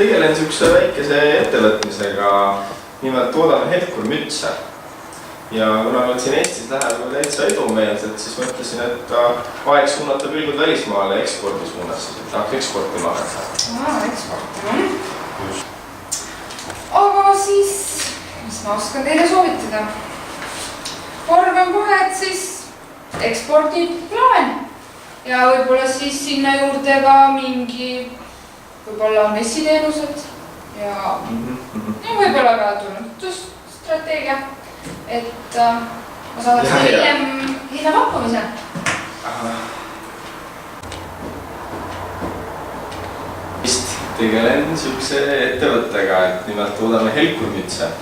tegelen niisuguse väikese ettevõtmisega, nimelt toodame Helkur-mütse. Ja kuna oled siin Eestis lähedal täitsa edumeelsed, siis mõtlesin, et aeg suunata pilgud välismaale ekspordi suunas, et tahaks eksportima hakata. Eksportima. Aga siis, mis ma oskan teile soovitada? Arvan kohe, et siis ekspordiplaan ja võib-olla siis sinna juurde ka mingi võib-olla messiteenused ja võib-olla ka tunnetusstrateegia, et ma saadaks hiljem pakkumise. Vist tegelen niisuguse ettevõttega, et nimelt toodame Helkur-mütse.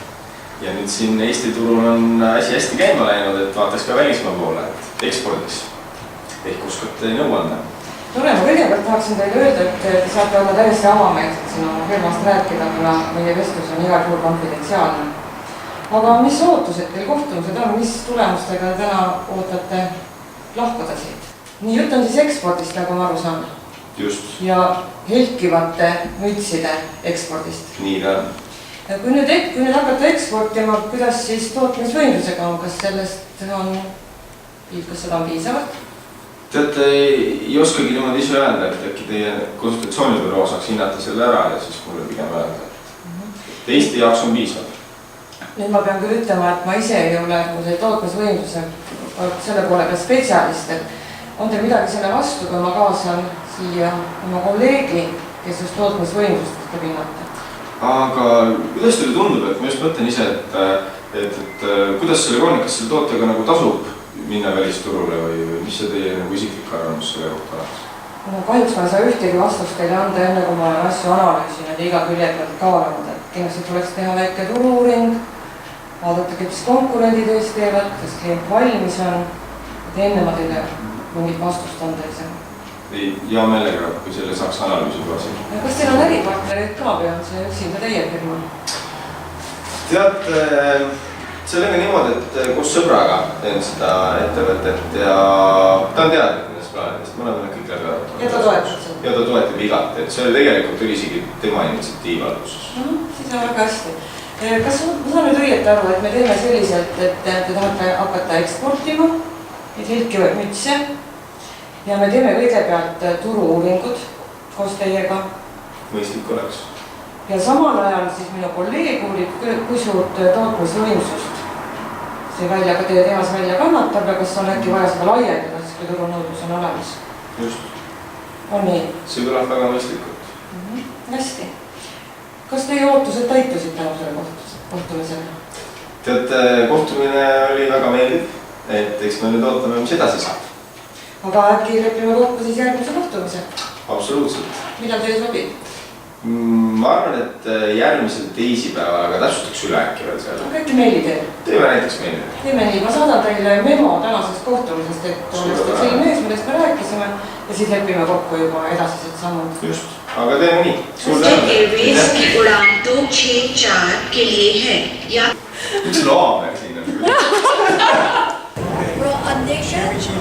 Ja nüüd siin Eesti turul on asi hästi käima läinud, et vaataks ka välismaa poole, et ekspordiks. Ehk oskate nõu anda. Tore, ma kõigepealt tahaksin teile öelda, et te saate olla täiesti avameelsed siin oma firmast rääkida, kuna meie vestlus on igal juhul konfidentsiaalne. Aga mis ootused teil kohtumised on, mis tulemustega täna ootate lahkuda siit? Nii jutt on siis ekspordist, nagu ma aru saan. Just. Ja helkivate mütside ekspordist. Nii ta on. Kui nüüd hakata eksportima, kuidas siis tootmisvõimlusega on, kas sellest on, kas seda on piisavalt? Teate, ei oskagi niimoodi ise öelda, et äkki teie konsultatsioonibüroo saaks hinnata selle ära ja siis mulle pigem öelda, et Eesti jaoks on piisav. Nüüd ma pean küll ütlema, et ma ise ei ole tootmisvõimluse selle poole peal spetsialist, et on teil midagi selle vastu, kui ma kaasan siia oma kolleegi, kes just tootmisvõimlust teeb hinnata. Aga kuidas teile tundub, et ma just mõtlen ise, et kuidas selle on, kas selle tootega nagu tasub minna välisturule või mis see teie nagu isiklik arvamus selle kohta oleks? No kahjuks ma ei saa ühtegi vastust teile anda enne, kui ma olen asju analüüsinud ja iga külje pealt kaalunud, et kindlasti tuleks teha väike turu-uuring, vaadata, kes konkurendid ees teevad, kas klient valmis on, et enne ma teile mingit vastust anda ei saa. Ja meelega, kui selle saaks analüüsi baasil. Kas teil on äripartnerid ka või on see üksinda teie firma? Tead, sellega niimoodi, et koos sõbraga teen seda ettevõtet ja ta on teadlik nendest plaanidest, me oleme kõik läbi arutanud. Ja ta toetab seda? Ja ta toetab igati, et see tegelikult oli isegi tema initsiatiiv alguses. Siis on väga hästi. Kas ma saan nüüd õieti aru, et me teeme selliselt, et te tahate hakata eksportima, et helkivad mütse ja me teeme kõigepealt turu-uuringud koos teiega. Mõistlik oleks. Ja samal ajal siis minu kolleeg uurib, kui suurt tootmisvõimsust see välja, ka teie tehas välja kannatab ja kas on äkki vaja seda laiendada, siis kui turunõudlus on olemas. Just. On nii? See kõlab väga mõistlikult. Hästi. Kas teie ootused täitusid tänu selle kohtumisele? Teate, kohtumine oli väga meeldiv, et eks me nüüd ootame, mis edasi saab. Aga äkki lepime kokku siis järgmise kohtumise? Absoluutselt. Millal teile sobib? Ma arvan, et järgmisel teisipäeval, aga täpsustaks üle äkki veel seal. Aga äkki meili teeme? Teeme näiteks meili. Teeme nii, ma saadan teile memo tänasest kohtumisest, et oleks teil selline mees, millest me rääkisime ja siis lepime kokku juba edasised sammud. Just, aga teeme nii. Airways की उड़ान 264 के लिए है या üks loom läks siin. Pro